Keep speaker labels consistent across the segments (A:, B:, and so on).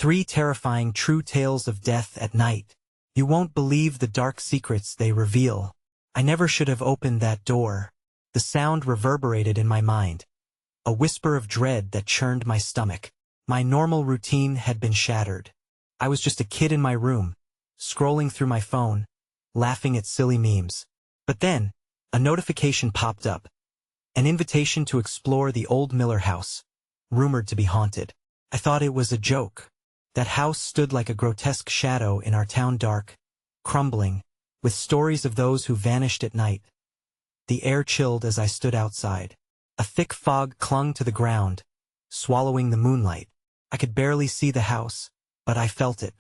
A: 3 terrifying true tales of death at night. You won't believe the dark secrets they reveal. I never should have opened that door. The sound reverberated in my mind. A whisper of dread that churned my stomach. My normal routine had been shattered. I was just a kid in my room, scrolling through my phone, laughing at silly memes. But then, a notification popped up. An invitation to explore the old Miller house, rumored to be haunted. I thought it was a joke. That house stood like a grotesque shadow in our town, dark, crumbling, with stories of those who vanished at night. The air chilled as I stood outside. A thick fog clung to the ground, swallowing the moonlight. I could barely see the house, but I felt it.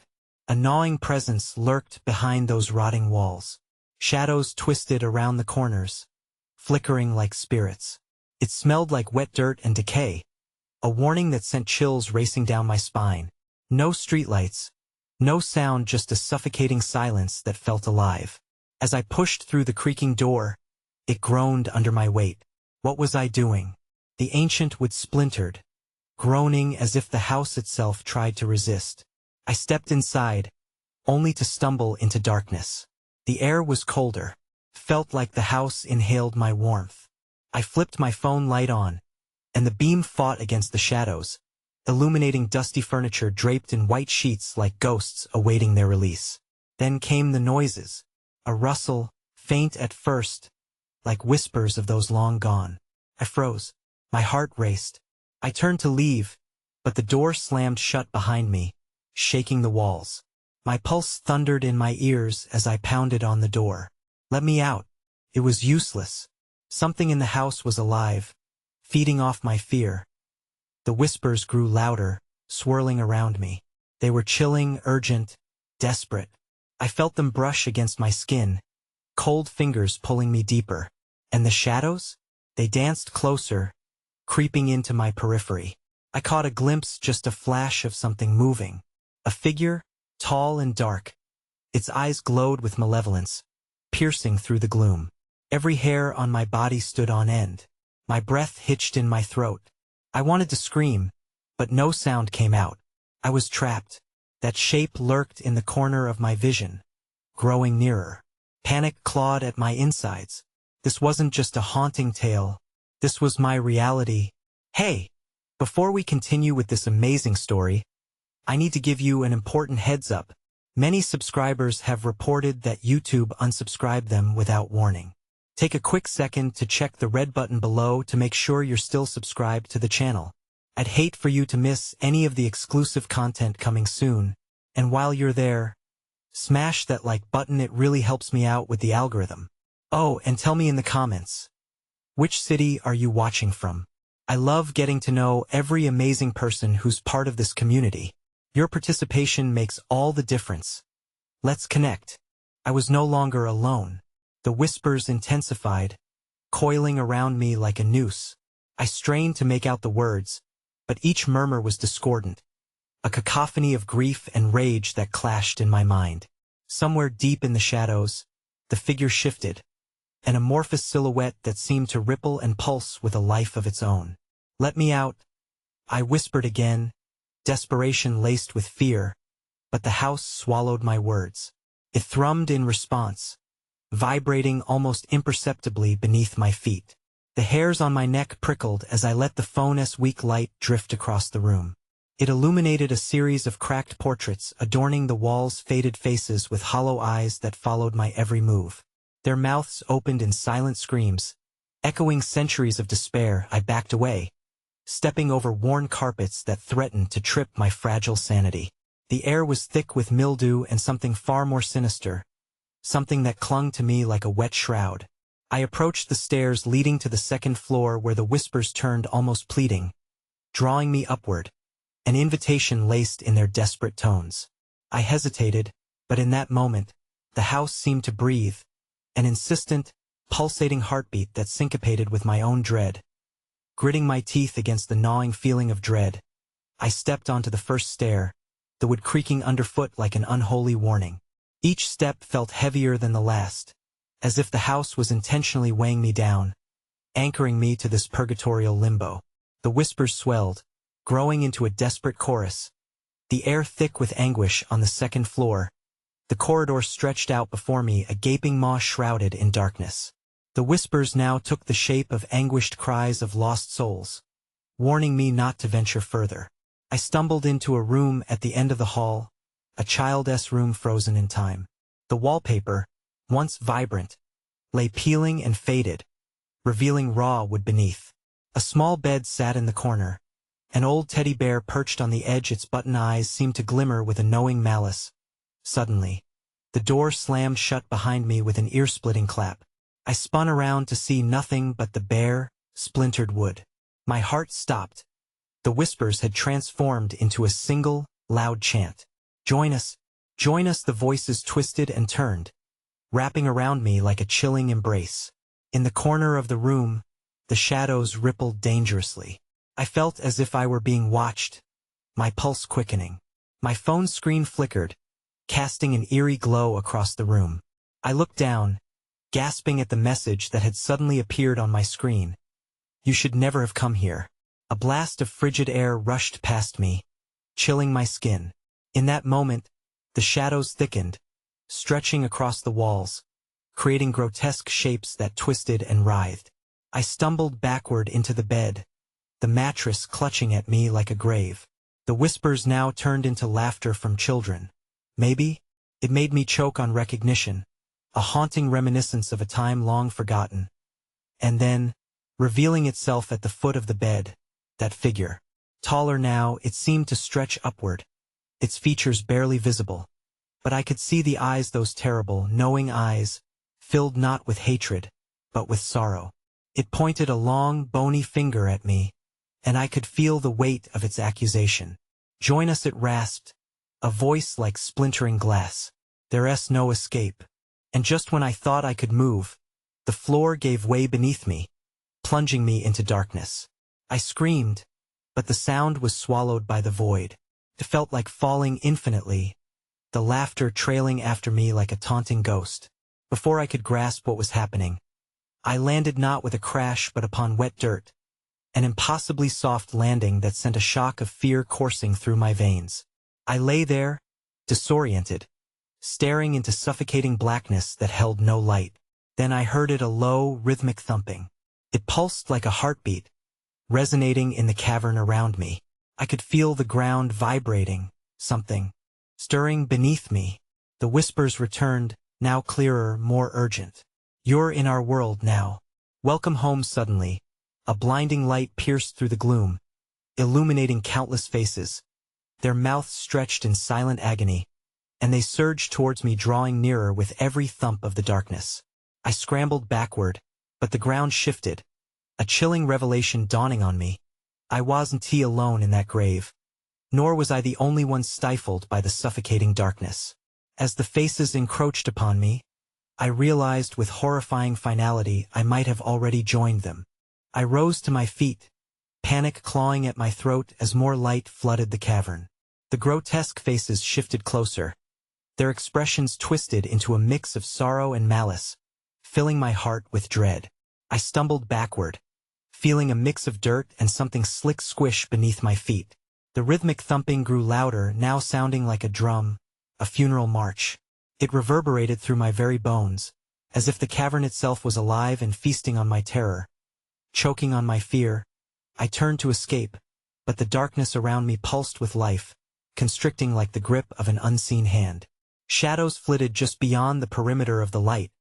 A: A gnawing presence lurked behind those rotting walls. Shadows twisted around the corners, flickering like spirits. It smelled like wet dirt and decay, a warning that sent chills racing down my spine. No streetlights, no sound, just a suffocating silence that felt alive. As I pushed through the creaking door, it groaned under my weight. What was I doing? The ancient wood splintered, groaning as if the house itself tried to resist. I stepped inside, only to stumble into darkness. The air was colder, felt like the house inhaled my warmth. I flipped my phone light on, and the beam fought against the shadows, illuminating dusty furniture draped in white sheets like ghosts awaiting their release. Then came the noises, a rustle, faint at first, like whispers of those long gone. I froze. My heart raced. I turned to leave, but the door slammed shut behind me, shaking the walls. My pulse thundered in my ears as I pounded on the door. Let me out. It was useless. Something in the house was alive, feeding off my fear. The whispers grew louder, swirling around me. They were chilling, urgent, desperate. I felt them brush against my skin, cold fingers pulling me deeper. And the shadows? They danced closer, creeping into my periphery. I caught a glimpse, just a flash of something moving. A figure, tall and dark. Its eyes glowed with malevolence, piercing through the gloom. Every hair on my body stood on end. My breath hitched in my throat. I wanted to scream, but no sound came out. I was trapped. That shape lurked in the corner of my vision, growing nearer. Panic clawed at my insides. This wasn't just a haunting tale. This was my reality. Hey, before we continue with this amazing story, I need to give you an important heads up. Many subscribers have reported that YouTube unsubscribed them without warning. Take a quick second to check the red button below to make sure you're still subscribed to the channel. I'd hate for you to miss any of the exclusive content coming soon. And while you're there, smash that like button. It really helps me out with the algorithm. Oh, and tell me in the comments, which city are you watching from? I love getting to know every amazing person who's part of this community. Your participation makes all the difference. Let's connect. I was no longer alone. The whispers intensified, coiling around me like a noose. I strained to make out the words, but each murmur was discordant, a cacophony of grief and rage that clashed in my mind. Somewhere deep in the shadows, the figure shifted, an amorphous silhouette that seemed to ripple and pulse with a life of its own. Let me out, I whispered again, desperation laced with fear, but the house swallowed my words. It thrummed in response, vibrating almost imperceptibly beneath my feet. The hairs on my neck prickled as I let the phone's weak light drift across the room. It illuminated a series of cracked portraits adorning the walls, faded faces with hollow eyes that followed my every move. Their mouths opened in silent screams, echoing centuries of despair. I backed away, stepping over worn carpets that threatened to trip my fragile sanity. The air was thick with mildew and something far more sinister, something that clung to me like a wet shroud. I approached the stairs leading to the second floor where the whispers turned almost pleading, drawing me upward, an invitation laced in their desperate tones. I hesitated, but in that moment, the house seemed to breathe, an insistent, pulsating heartbeat that syncopated with my own dread. Gritting my teeth against the gnawing feeling of dread, I stepped onto the first stair, the wood creaking underfoot like an unholy warning. Each step felt heavier than the last, as if the house was intentionally weighing me down, anchoring me to this purgatorial limbo. The whispers swelled, growing into a desperate chorus, the air thick with anguish on the second floor. The corridor stretched out before me, a gaping maw shrouded in darkness. The whispers now took the shape of anguished cries of lost souls, warning me not to venture further. I stumbled into a room at the end of the hall, a child's room frozen in time. The wallpaper, once vibrant, lay peeling and faded, revealing raw wood beneath. A small bed sat in the corner. An old teddy bear perched on the edge, its button eyes seemed to glimmer with a knowing malice. Suddenly, the door slammed shut behind me with an ear-splitting clap. I spun around to see nothing but the bare, splintered wood. My heart stopped. The whispers had transformed into a single, loud chant. "Join us! Join us!" The voices twisted and turned, wrapping around me like a chilling embrace. In the corner of the room, the shadows rippled dangerously. I felt as if I were being watched, my pulse quickening. My phone screen flickered, casting an eerie glow across the room. I looked down, gasping at the message that had suddenly appeared on my screen. "You should never have come here." A blast of frigid air rushed past me, chilling my skin. In that moment, the shadows thickened, stretching across the walls, creating grotesque shapes that twisted and writhed. I stumbled backward into the bed, the mattress clutching at me like a grave. The whispers now turned into laughter from children. Maybe it made me choke on recognition, a haunting reminiscence of a time long forgotten. And then, revealing itself at the foot of the bed, that figure. Taller now, it seemed to stretch upward, its features barely visible. But I could see the eyes, those terrible, knowing eyes, filled not with hatred, but with sorrow. It pointed a long, bony finger at me, and I could feel the weight of its accusation. "Join us," it rasped, a voice like splintering glass. "There's no escape." And just when I thought I could move, the floor gave way beneath me, plunging me into darkness. I screamed, but the sound was swallowed by the void. It felt like falling infinitely, the laughter trailing after me like a taunting ghost. Before I could grasp what was happening, I landed not with a crash but upon wet dirt, an impossibly soft landing that sent a shock of fear coursing through my veins. I lay there, disoriented, staring into suffocating blackness that held no light. Then I heard it, a low, rhythmic thumping. It pulsed like a heartbeat, resonating in the cavern around me. I could feel the ground vibrating, something stirring beneath me. The whispers returned, now clearer, more urgent. "You're in our world now. Welcome home." Suddenly, a blinding light pierced through the gloom, illuminating countless faces. Their mouths stretched in silent agony, and they surged towards me, drawing nearer with every thump of the darkness. I scrambled backward, but the ground shifted, a chilling revelation dawning on me. I wasn't alone in that grave, nor was I the only one stifled by the suffocating darkness. As the faces encroached upon me, I realized with horrifying finality I might have already joined them. I rose to my feet, panic clawing at my throat as more light flooded the cavern. The grotesque faces shifted closer, their expressions twisted into a mix of sorrow and malice, filling my heart with dread. I stumbled backward, feeling a mix of dirt and something slick squish beneath my feet. The rhythmic thumping grew louder, now sounding like a drum, a funeral march. It reverberated through my very bones, as if the cavern itself was alive and feasting on my terror. Choking on my fear, I turned to escape, but the darkness around me pulsed with life, constricting like the grip of an unseen hand. Shadows flitted just beyond the perimeter of the light,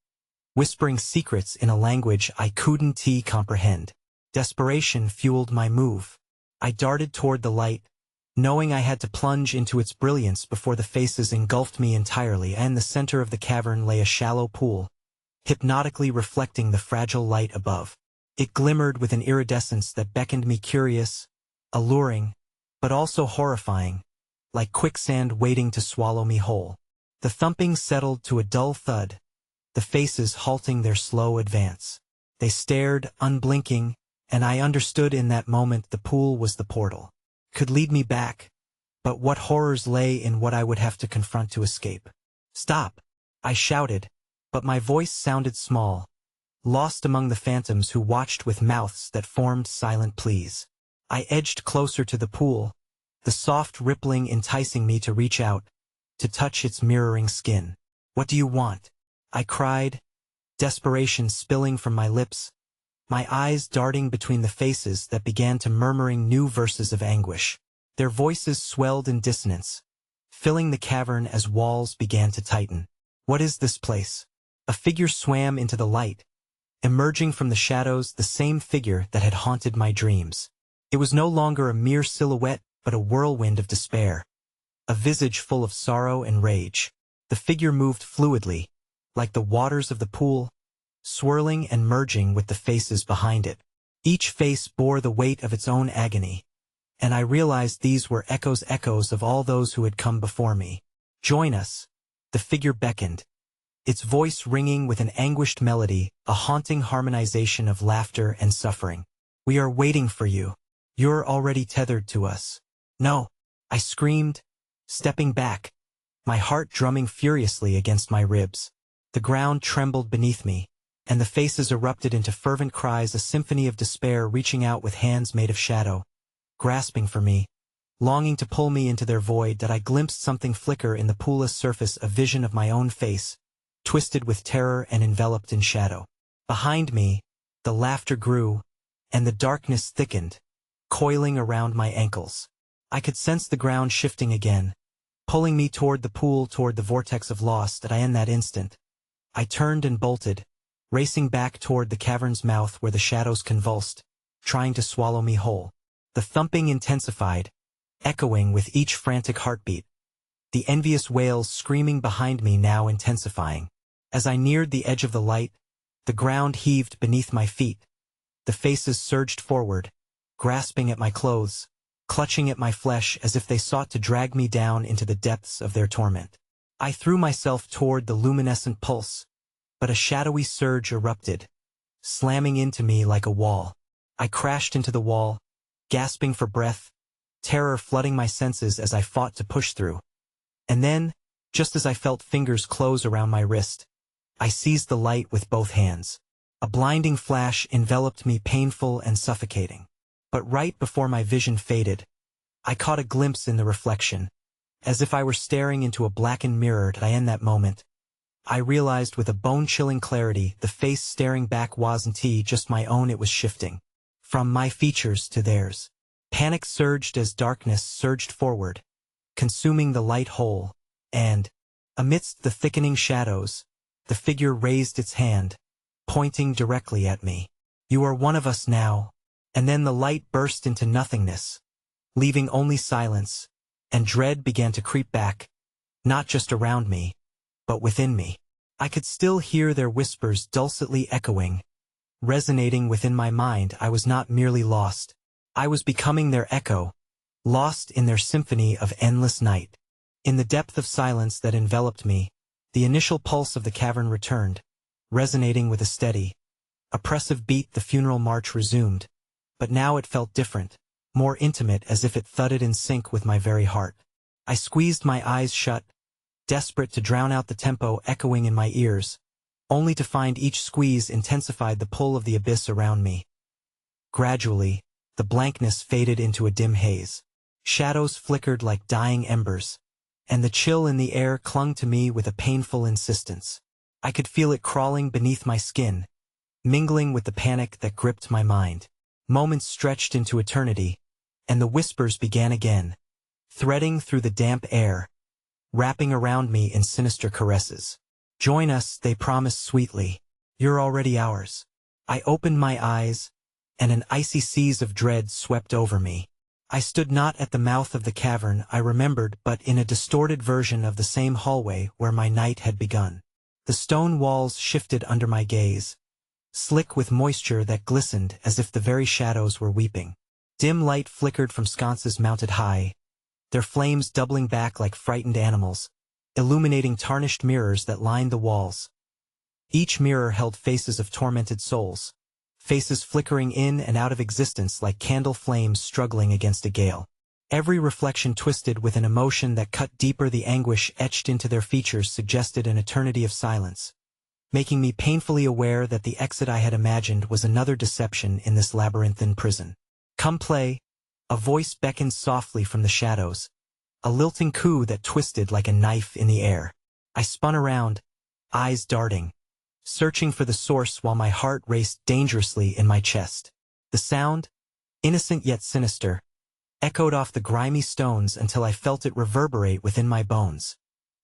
A: whispering secrets in a language I couldn't comprehend. Desperation fueled my move. I darted toward the light, knowing I had to plunge into its brilliance before the faces engulfed me entirely. And in the center of the cavern lay a shallow pool, hypnotically reflecting the fragile light above. It glimmered with an iridescence that beckoned me, curious, alluring, but also horrifying, like quicksand waiting to swallow me whole. The thumping settled to a dull thud, the faces halting their slow advance. They stared, unblinking, and I understood in that moment the pool was the portal. Could lead me back, but what horrors lay in what I would have to confront to escape. "Stop!" I shouted, but my voice sounded small, lost among the phantoms who watched with mouths that formed silent pleas. I edged closer to the pool, the soft rippling enticing me to reach out, to touch its mirroring skin. "What do you want?" I cried, desperation spilling from my lips, my eyes darting between the faces that began to murmuring new verses of anguish. Their voices swelled in dissonance, filling the cavern as walls began to tighten. "What is this place?" A figure swam into the light, emerging from the shadows, the same figure that had haunted my dreams. It was no longer a mere silhouette, but a whirlwind of despair, a visage full of sorrow and rage. The figure moved fluidly, like the waters of the pool, swirling and merging with the faces behind it. Each face bore the weight of its own agony, and I realized these were echoes of all those who had come before me. "Join us," the figure beckoned, its voice ringing with an anguished melody, a haunting harmonization of laughter and suffering. "We are waiting for you. You're already tethered to us." "No," I screamed, stepping back, my heart drumming furiously against my ribs. The ground trembled beneath me, and the faces erupted into fervent cries, a symphony of despair reaching out with hands made of shadow, grasping for me, longing to pull me into their void. That I glimpsed something flicker in the poolless surface, a vision of my own face, twisted with terror and enveloped in shadow. Behind me, the laughter grew, and the darkness thickened, coiling around my ankles. I could sense the ground shifting again, pulling me toward the pool, toward the vortex of loss. That in that instant, I turned and bolted, racing back toward the cavern's mouth where the shadows convulsed, trying to swallow me whole. The thumping intensified, echoing with each frantic heartbeat, the envious wails screaming behind me now intensifying. As I neared the edge of the light, the ground heaved beneath my feet, the faces surged forward, grasping at my clothes, clutching at my flesh as if they sought to drag me down into the depths of their torment. I threw myself toward the luminescent pulse, but a shadowy surge erupted, slamming into me like a wall. I crashed into the wall, gasping for breath, terror flooding my senses as I fought to push through. And then, just as I felt fingers close around my wrist, I seized the light with both hands. A blinding flash enveloped me, painful and suffocating. But right before my vision faded, I caught a glimpse in the reflection, as if I were staring into a blackened mirror. In that moment, I realized with a bone-chilling clarity the face staring back wasn't just my own. It was shifting from my features to theirs. Panic surged as darkness surged forward, consuming the light whole, and, amidst the thickening shadows, the figure raised its hand, pointing directly at me. "You are one of us now." And then the light burst into nothingness, leaving only silence, and dread began to creep back, not just around me, but within me. I could still hear their whispers dulcetly echoing, resonating within my mind. I was not merely lost. I was becoming their echo, lost in their symphony of endless night. In the depth of silence that enveloped me, the initial pulse of the cavern returned, resonating with a steady, oppressive beat. The funeral march resumed, but now it felt different, more intimate, as if it thudded in sync with my very heart. I squeezed my eyes shut, desperate to drown out the tempo echoing in my ears, only to find each squeeze intensified the pull of the abyss around me. Gradually, the blankness faded into a dim haze. Shadows flickered like dying embers, and the chill in the air clung to me with a painful insistence. I could feel it crawling beneath my skin, mingling with the panic that gripped my mind. Moments stretched into eternity, and the whispers began again, threading through the damp air, wrapping around me in sinister caresses. "Join us," they promised sweetly. "You're already ours." I opened my eyes, and an icy seas of dread swept over me. I stood not at the mouth of the cavern I remembered, but in a distorted version of the same hallway where my night had begun. The stone walls shifted under my gaze, slick with moisture that glistened as if the very shadows were weeping. Dim light flickered from sconces mounted high, their flames doubling back like frightened animals, illuminating tarnished mirrors that lined the walls. Each mirror held faces of tormented souls, faces flickering in and out of existence like candle flames struggling against a gale. Every reflection twisted with an emotion that cut deeper. The anguish etched into their features suggested an eternity of silence, making me painfully aware that the exit I had imagined was another deception in this labyrinthine prison. "Come play," A voice beckoned softly from the shadows, a lilting coo that twisted like a knife in the air. I spun around, eyes darting, searching for the source while my heart raced dangerously in my chest. The sound, innocent yet sinister, echoed off the grimy stones until I felt it reverberate within my bones.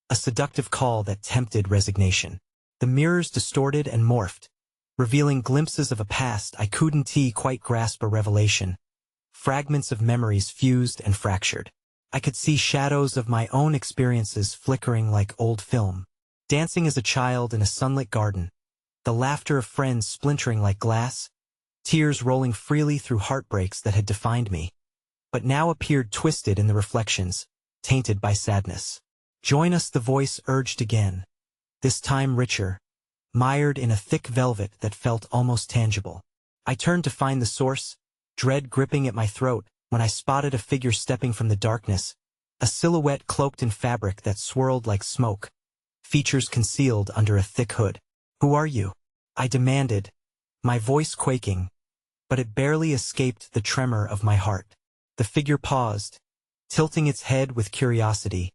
A: A seductive call that tempted resignation. The mirrors distorted and morphed, revealing glimpses of a past I couldn't quite grasp. A revelation. Fragments of memories fused and fractured. I could see shadows of my own experiences flickering like old film. Dancing as a child in a sunlit garden, the laughter of friends splintering like glass, tears rolling freely through heartbreaks that had defined me, but now appeared twisted in the reflections, tainted by sadness. Join us, the voice urged again, this time richer, mired in a thick velvet that felt almost tangible. I turned to find the source, dread gripping at my throat, when I spotted a figure stepping from the darkness, a silhouette cloaked in fabric that swirled like smoke, features concealed under a thick hood. "Who are you?" I demanded, my voice quaking, but it barely escaped the tremor of my heart. The figure paused, tilting its head with curiosity,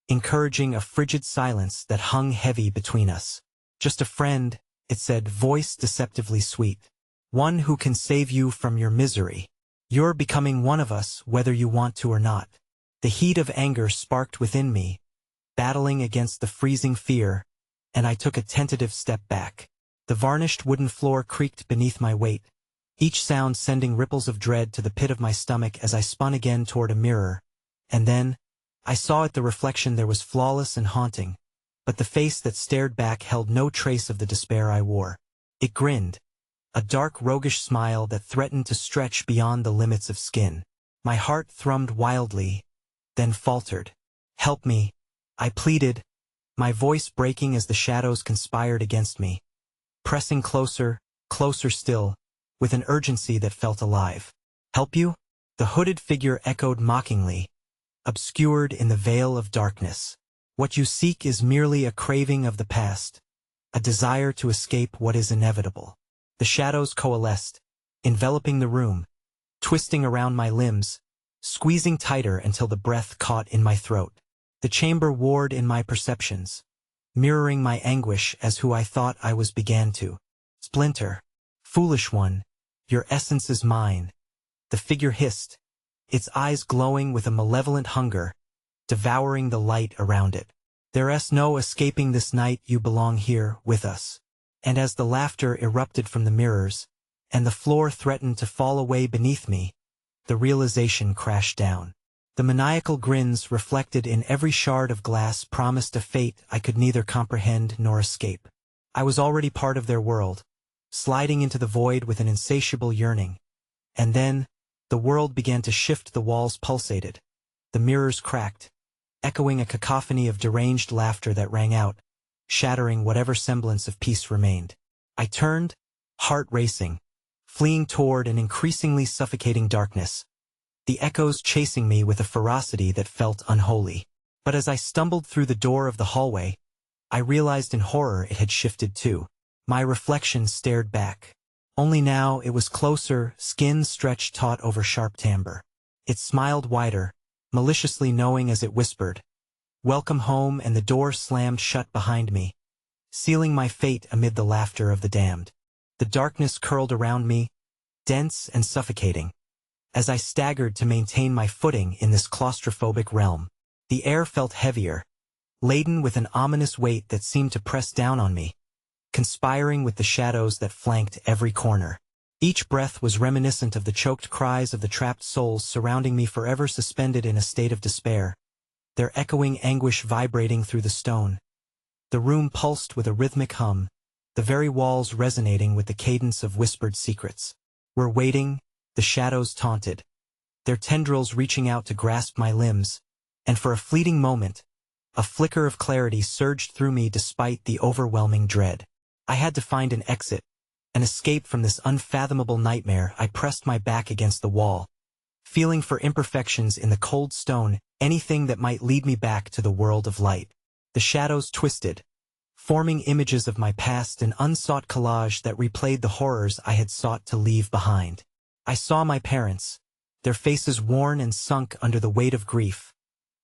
A: encouraging a frigid silence that hung heavy between us. "Just a friend," it said, voice deceptively sweet. "One who can save you from your misery. You're becoming one of us whether you want to or not." The heat of anger sparked within me, battling against the freezing fear, and I took a tentative step back. The varnished wooden floor creaked beneath my weight, each sound sending ripples of dread to the pit of my stomach as I spun again toward a mirror. And then, I saw it, the reflection there was flawless and haunting, but the face that stared back held no trace of the despair I wore. It grinned, a dark roguish smile that threatened to stretch beyond the limits of skin. My heart thrummed wildly, then faltered. "Help me," I pleaded, my voice breaking as the shadows conspired against me, pressing closer, closer still, with an urgency that felt alive. "Help you?" The hooded figure echoed mockingly, obscured in the veil of darkness. "What you seek is merely a craving of the past, a desire to escape what is inevitable." The shadows coalesced, enveloping the room, twisting around my limbs, squeezing tighter until the breath caught in my throat. The chamber warred in my perceptions, mirroring my anguish as who I thought I was began to splinter. "Foolish one, your essence is mine," the figure hissed, its eyes glowing with a malevolent hunger, devouring the light around it. "There's no escaping this night, you belong here with us." And as the laughter erupted from the mirrors, and the floor threatened to fall away beneath me, the realization crashed down. The maniacal grins reflected in every shard of glass promised a fate I could neither comprehend nor escape. I was already part of their world, sliding into the void with an insatiable yearning. And then, the world began to shift, the walls pulsated, the mirrors cracked, echoing a cacophony of deranged laughter that rang out, shattering whatever semblance of peace remained. I turned, heart racing, fleeing toward an increasingly suffocating darkness, the echoes chasing me with a ferocity that felt unholy. But as I stumbled through the door of the hallway, I realized in horror it had shifted too. My reflection stared back. Only now it was closer, skin stretched taut over sharp timbre. It smiled wider, maliciously knowing as it whispered, "Welcome home," and the door slammed shut behind me, sealing my fate amid the laughter of the damned. The darkness curled around me, dense and suffocating, as I staggered to maintain my footing in this claustrophobic realm. The air felt heavier, laden with an ominous weight that seemed to press down on me, conspiring with the shadows that flanked every corner. Each breath was reminiscent of the choked cries of the trapped souls surrounding me, forever suspended in a state of despair, their echoing anguish vibrating through the stone. The room pulsed with a rhythmic hum, the very walls resonating with the cadence of whispered secrets. "We're waiting," the shadows taunted, their tendrils reaching out to grasp my limbs, and for a fleeting moment, a flicker of clarity surged through me despite the overwhelming dread. I had to find an exit, an escape from this unfathomable nightmare. I pressed my back against the wall, feeling for imperfections in the cold stone, anything that might lead me back to the world of light. The shadows twisted, forming images of my past, an unsought collage that replayed the horrors I had sought to leave behind. I saw my parents, their faces worn and sunk under the weight of grief,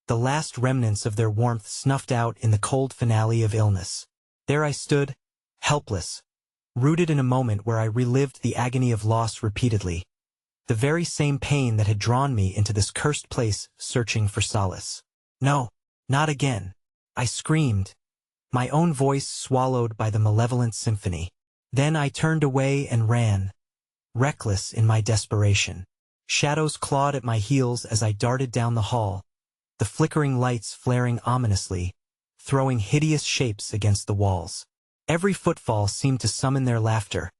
A: the last remnants of their warmth snuffed out in the cold finale of illness. There I stood, helpless, rooted in a moment where I relived the agony of loss repeatedly, the very same pain that had drawn me into this cursed place searching for solace. No, not again, I screamed, my own voice swallowed by the malevolent symphony. Then I turned away and ran, reckless in my desperation. Shadows clawed at my heels as I darted down the hall, the flickering lights flaring ominously, throwing hideous shapes against the walls. Every footfall seemed to summon their laughter,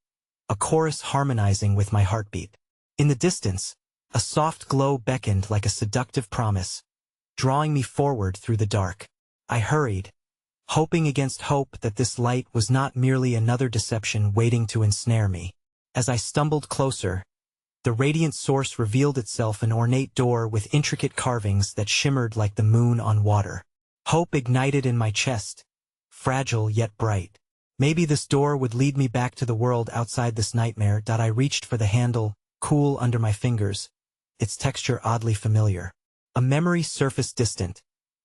A: a chorus harmonizing with my heartbeat. In the distance, a soft glow beckoned like a seductive promise, drawing me forward through the dark. I hurried, hoping against hope that this light was not merely another deception waiting to ensnare me. As I stumbled closer, the radiant source revealed itself an ornate door with intricate carvings that shimmered like the moon on water. Hope ignited in my chest, fragile yet bright. Maybe this door would lead me back to the world outside this nightmare. I reached for the handle, cool under my fingers, its texture oddly familiar. A memory surfaced distant,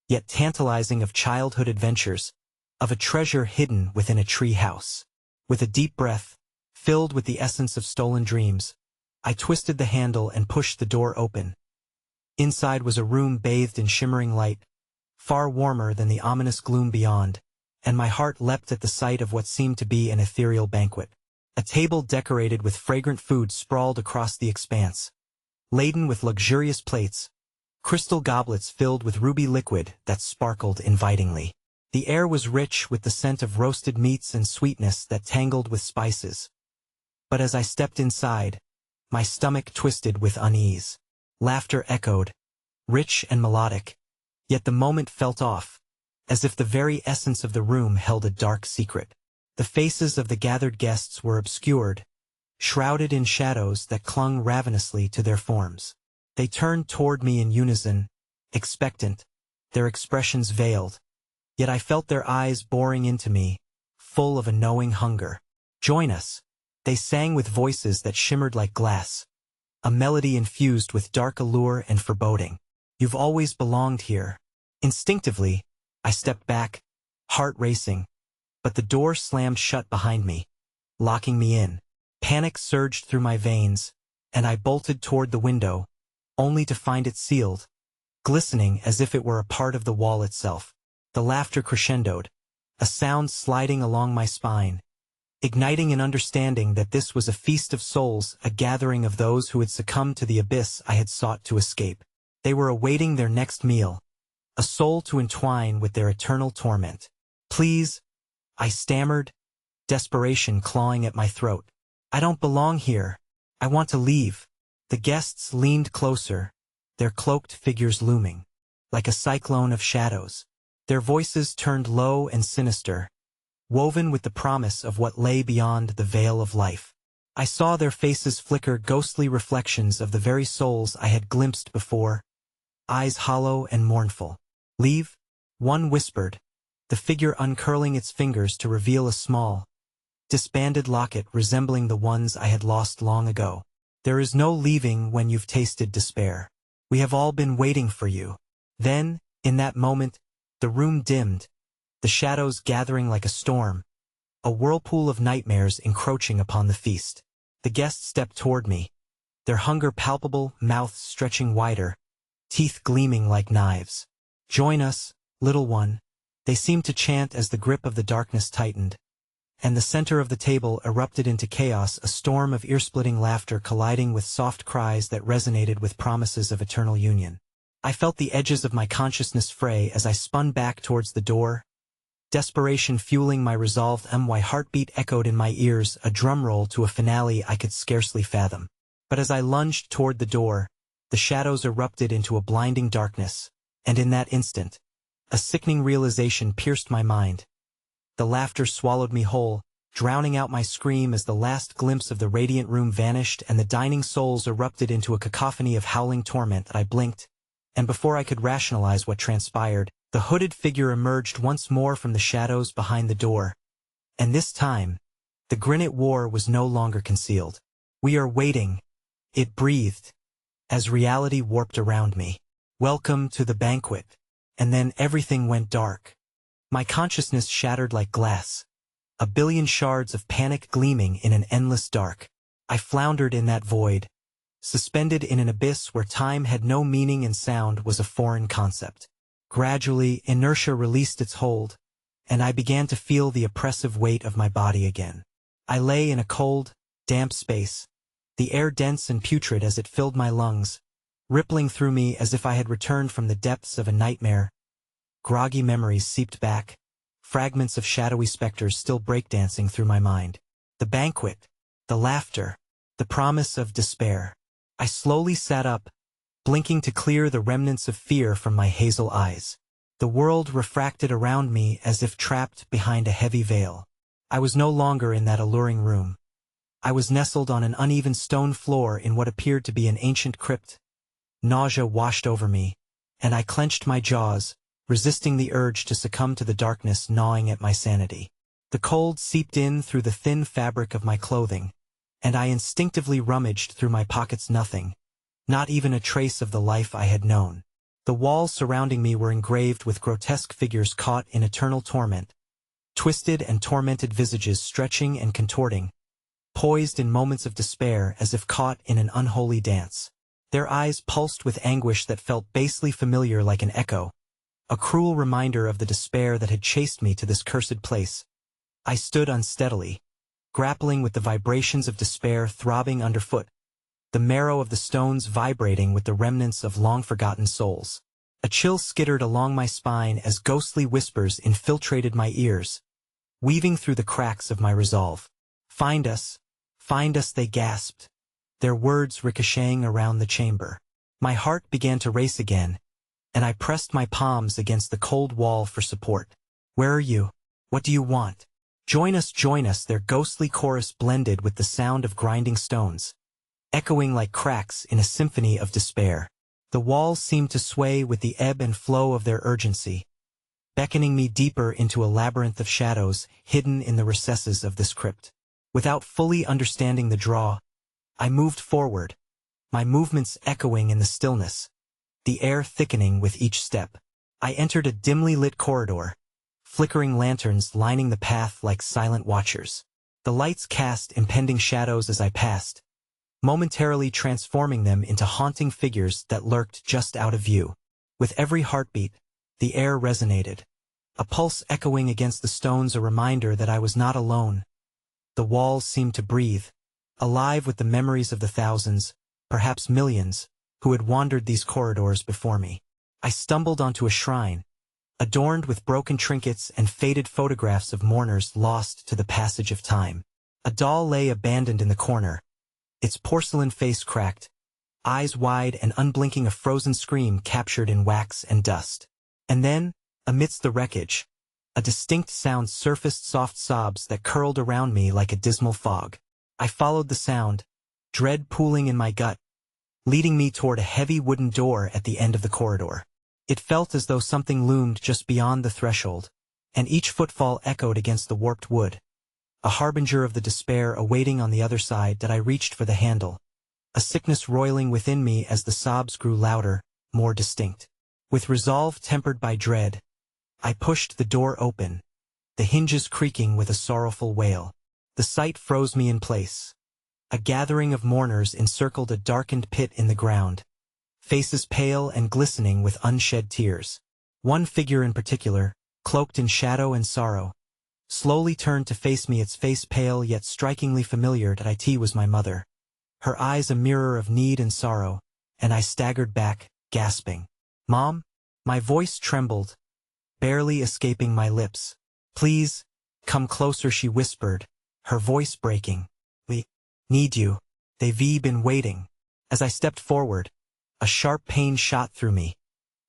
A: yet tantalizing, of childhood adventures, of a treasure hidden within a tree house. With a deep breath, filled with the essence of stolen dreams, I twisted the handle and pushed the door open. Inside was a room bathed in shimmering light, far warmer than the ominous gloom beyond, and my heart leapt at the sight of what seemed to be an ethereal banquet. A table decorated with fragrant food sprawled across the expanse, laden with luxurious plates, crystal goblets filled with ruby liquid that sparkled invitingly. The air was rich with the scent of roasted meats and sweetness that tangled with spices. But as I stepped inside, my stomach twisted with unease. Laughter echoed, rich and melodic, yet the moment felt off, as if the very essence of the room held a dark secret. The faces of the gathered guests were obscured, shrouded in shadows that clung ravenously to their forms. They turned toward me in unison, expectant, their expressions veiled, yet I felt their eyes boring into me, full of a knowing hunger. "Join us," they sang with voices that shimmered like glass, a melody infused with dark allure and foreboding. "You've always belonged here." Instinctively, I stepped back, heart racing, but the door slammed shut behind me, locking me in. Panic surged through my veins, and I bolted toward the window, only to find it sealed, glistening as if it were a part of the wall itself. The laughter crescendoed, a sound sliding along my spine, igniting an understanding that this was a feast of souls, a gathering of those who had succumbed to the abyss I had sought to escape. They were awaiting their next meal, a soul to entwine with their eternal torment. "Please," I stammered, desperation clawing at my throat. "I don't belong here. I want to leave." The guests leaned closer, their cloaked figures looming, like a cyclone of shadows. Their voices turned low and sinister, woven with the promise of what lay beyond the veil of life. I saw their faces flicker ghostly reflections of the very souls I had glimpsed before, eyes hollow and mournful. "Leave?" one whispered, the figure uncurling its fingers to reveal a small, disbanded locket resembling the ones I had lost long ago. "There is no leaving when you've tasted despair. We have all been waiting for you." Then, in that moment, the room dimmed, the shadows gathering like a storm, a whirlpool of nightmares encroaching upon the feast. The guests stepped toward me, their hunger palpable, mouths stretching wider, teeth gleaming like knives. "Join us, little one," they seemed to chant as the grip of the darkness tightened, and the center of the table erupted into chaos, a storm of ear-splitting laughter colliding with soft cries that resonated with promises of eternal union. I felt the edges of my consciousness fray as I spun back towards the door, desperation fueling my resolve. My heartbeat echoed in my ears, a drumroll to a finale I could scarcely fathom. But as I lunged toward the door, the shadows erupted into a blinding darkness, and in that instant, a sickening realization pierced my mind. The laughter swallowed me whole, drowning out my scream as the last glimpse of the radiant room vanished and the dining souls erupted into a cacophony of howling torment. I blinked, and before I could rationalize what transpired, the hooded figure emerged once more from the shadows behind the door. And this time, the grin it wore was no longer concealed. "We are waiting," it breathed, as reality warped around me. Welcome to the banquet. And then everything went dark. My consciousness shattered like glass. A billion shards of panic gleaming in an endless dark. I floundered in that void, suspended in an abyss where time had no meaning and sound was a foreign concept. Gradually, inertia released its hold, and I began to feel the oppressive weight of my body again. I lay in a cold, damp space, the air dense and putrid as it filled my lungs, rippling through me as if I had returned from the depths of a nightmare. Groggy memories seeped back, fragments of shadowy specters still breakdancing through my mind. The banquet, the laughter, the promise of despair. I slowly sat up, blinking to clear the remnants of fear from my hazel eyes. The world refracted around me as if trapped behind a heavy veil. I was no longer in that alluring room. I was nestled on an uneven stone floor in what appeared to be an ancient crypt. Nausea washed over me, and I clenched my jaws, resisting the urge to succumb to the darkness gnawing at my sanity. The cold seeped in through the thin fabric of my clothing, and I instinctively rummaged through my pockets. Nothing, not even a trace of the life I had known. The walls surrounding me were engraved with grotesque figures caught in eternal torment, twisted and tormented visages stretching and contorting, poised in moments of despair as if caught in an unholy dance. Their eyes pulsed with anguish that felt basely familiar like an echo, a cruel reminder of the despair that had chased me to this cursed place. I stood unsteadily, grappling with the vibrations of despair throbbing underfoot, the marrow of the stones vibrating with the remnants of long-forgotten souls. A chill skittered along my spine as ghostly whispers infiltrated my ears, weaving through the cracks of my resolve. Find us, they gasped, their words ricocheting around the chamber. My heart began to race again, and I pressed my palms against the cold wall for support. Where are you? What do you want? Join us, their ghostly chorus blended with the sound of grinding stones, echoing like cracks in a symphony of despair. The walls seemed to sway with the ebb and flow of their urgency, beckoning me deeper into a labyrinth of shadows hidden in the recesses of this crypt. Without fully understanding the draw, I moved forward, my movements echoing in the stillness, the air thickening with each step. I entered a dimly lit corridor, flickering lanterns lining the path like silent watchers. The lights cast impending shadows as I passed, momentarily transforming them into haunting figures that lurked just out of view. With every heartbeat, the air resonated, a pulse echoing against the stones, a reminder that I was not alone. The walls seemed to breathe, alive with the memories of the thousands, perhaps millions, who had wandered these corridors before me. I stumbled onto a shrine, adorned with broken trinkets and faded photographs of mourners lost to the passage of time. A doll lay abandoned in the corner, its porcelain face cracked, eyes wide and unblinking, a frozen scream captured in wax and dust. And then, amidst the wreckage, a distinct sound surfaced, soft sobs that curled around me like a dismal fog. I followed the sound, dread pooling in my gut, leading me toward a heavy wooden door at the end of the corridor. It felt as though something loomed just beyond the threshold, and each footfall echoed against the warped wood, a harbinger of the despair awaiting on the other side. That I reached for the handle, a sickness roiling within me as the sobs grew louder, more distinct. With resolve tempered by dread, I pushed the door open, the hinges creaking with a sorrowful wail. The sight froze me in place. A gathering of mourners encircled a darkened pit in the ground, faces pale and glistening with unshed tears. One figure in particular, cloaked in shadow and sorrow, slowly turned to face me, its face pale yet strikingly familiar. That it was my mother, her eyes a mirror of need and sorrow, and I staggered back, gasping. "Mom?" My voice trembled, barely escaping my lips. "Please, come closer," she whispered, her voice breaking. "We need you. They've been waiting." As I stepped forward, a sharp pain shot through me,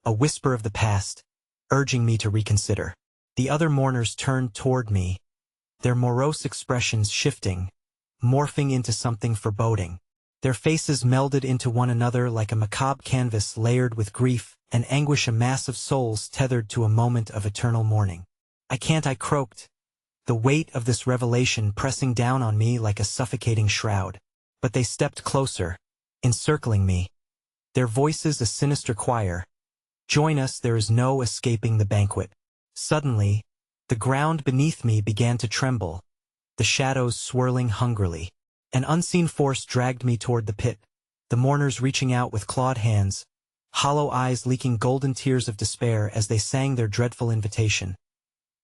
A: a whisper of the past, urging me to reconsider. The other mourners turned toward me, their morose expressions shifting, morphing into something foreboding. Their faces melded into one another like a macabre canvas layered with grief and anguish, a mass of souls tethered to a moment of eternal mourning. I croaked, the weight of this revelation pressing down on me like a suffocating shroud. But they stepped closer, encircling me, their voices a sinister choir. Join us, there is no escaping the banquet. Suddenly, the ground beneath me began to tremble, the shadows swirling hungrily. An unseen force dragged me toward the pit, the mourners reaching out with clawed hands, hollow eyes leaking golden tears of despair as they sang their dreadful invitation.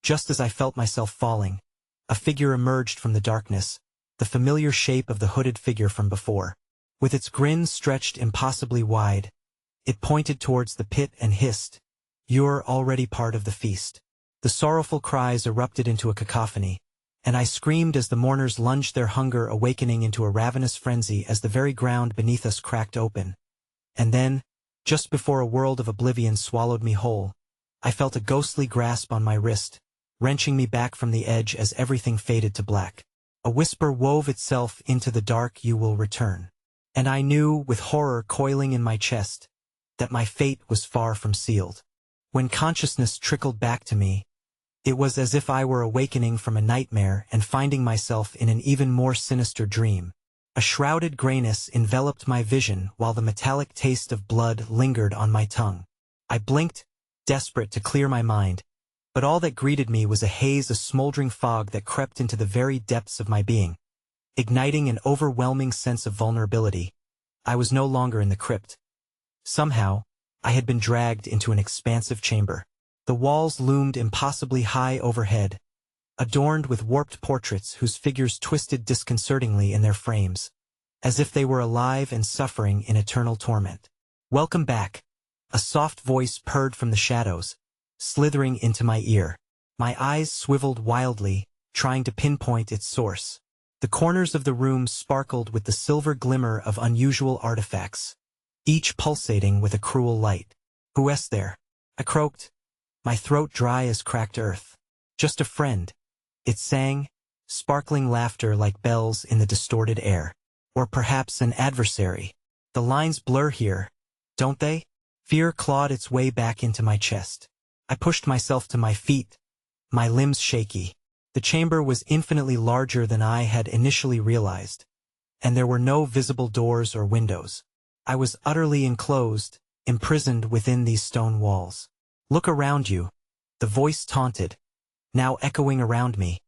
A: Just as I felt myself falling, a figure emerged from the darkness, the familiar shape of the hooded figure from before. With its grin stretched impossibly wide, it pointed towards the pit and hissed, "You're already part of the feast." The sorrowful cries erupted into a cacophony, and I screamed as the mourners lunged their hunger awakening into a ravenous frenzy as the very ground beneath us cracked open. And then, just before a world of oblivion swallowed me whole, I felt a ghostly grasp on my wrist, wrenching me back from the edge as everything faded to black. A whisper wove itself into the dark, "You will return." And I knew, with horror coiling in my chest, that my fate was far from sealed. When consciousness trickled back to me, it was as if I were awakening from a nightmare and finding myself in an even more sinister dream. A shrouded grayness enveloped my vision while the metallic taste of blood lingered on my tongue. I blinked, desperate to clear my mind, but all that greeted me was a haze of smoldering fog that crept into the very depths of my being, igniting an overwhelming sense of vulnerability. I was no longer in the crypt. Somehow, I had been dragged into an expansive chamber. The walls loomed impossibly high overhead, adorned with warped portraits whose figures twisted disconcertingly in their frames, as if they were alive and suffering in eternal torment. "Welcome back," a soft voice purred from the shadows, slithering into my ear. My eyes swiveled wildly, trying to pinpoint its source. The corners of the room sparkled with the silver glimmer of unusual artifacts, each pulsating with a cruel light. "Who is there?" I croaked, my throat dry as cracked earth. "Just a friend," it sang, sparkling laughter like bells in the distorted air. "Or perhaps an adversary. The lines blur here, don't they?" Fear clawed its way back into my chest. I pushed myself to my feet, my limbs shaky. The chamber was infinitely larger than I had initially realized, and there were no visible doors or windows. I was utterly enclosed, imprisoned within these stone walls. "Look around you," the voice taunted, now echoing around me,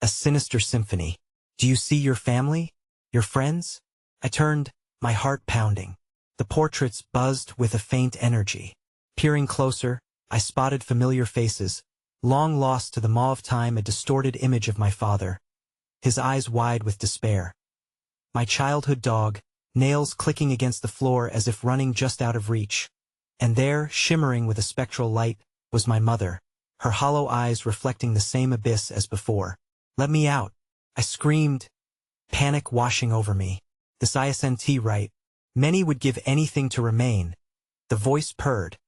A: a sinister symphony. "Do you see your family? Your friends?" I turned, my heart pounding. The portraits buzzed with a faint energy. Peering closer, I spotted familiar faces, long lost to the maw of time, a distorted image of my father, his eyes wide with despair. My childhood dog, nails clicking against the floor as if running just out of reach. And there, shimmering with a spectral light, was my mother, her hollow eyes reflecting the same abyss as before. "Let me out," I screamed, panic washing over me. "This isn't right. Many would give anything to remain." The voice purred,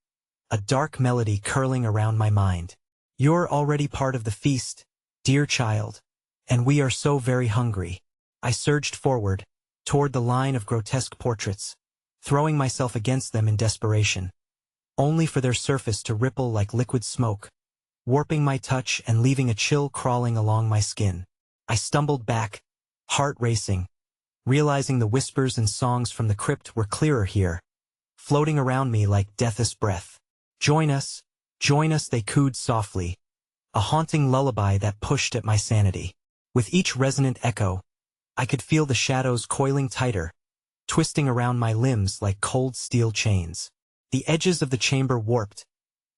A: a dark melody curling around my mind. "You're already part of the feast, dear child, and we are so very hungry." I surged forward, toward the line of grotesque portraits, throwing myself against them in desperation, only for their surface to ripple like liquid smoke, warping my touch and leaving a chill crawling along my skin. I stumbled back, heart racing, realizing the whispers and songs from the crypt were clearer here, floating around me like death's breath. Join us, they cooed softly, a haunting lullaby that pushed at my sanity. With each resonant echo, I could feel the shadows coiling tighter, twisting around my limbs like cold steel chains. The edges of the chamber warped,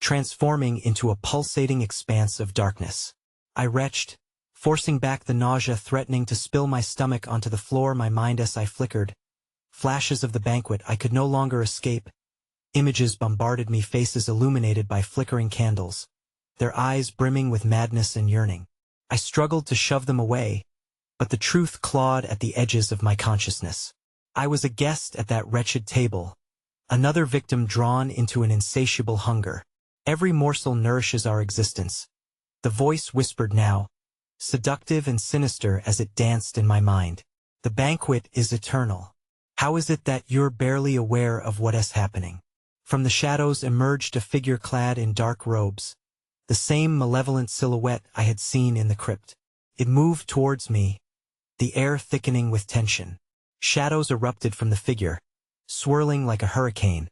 A: transforming into a pulsating expanse of darkness. I retched, forcing back the nausea threatening to spill my stomach onto the floor, my mind as I flickered. Flashes of the banquet I could no longer escape. Images bombarded me, faces illuminated by flickering candles, their eyes brimming with madness and yearning. I struggled to shove them away, but the truth clawed at the edges of my consciousness. I was a guest at that wretched table, another victim drawn into an insatiable hunger. Every morsel nourishes our existence. The voice whispered now, seductive and sinister as it danced in my mind. The banquet is eternal. How is it that you're barely aware of what is happening? From the shadows emerged a figure clad in dark robes, the same malevolent silhouette I had seen in the crypt. It moved towards me, the air thickening with tension. Shadows erupted from the figure, swirling like a hurricane,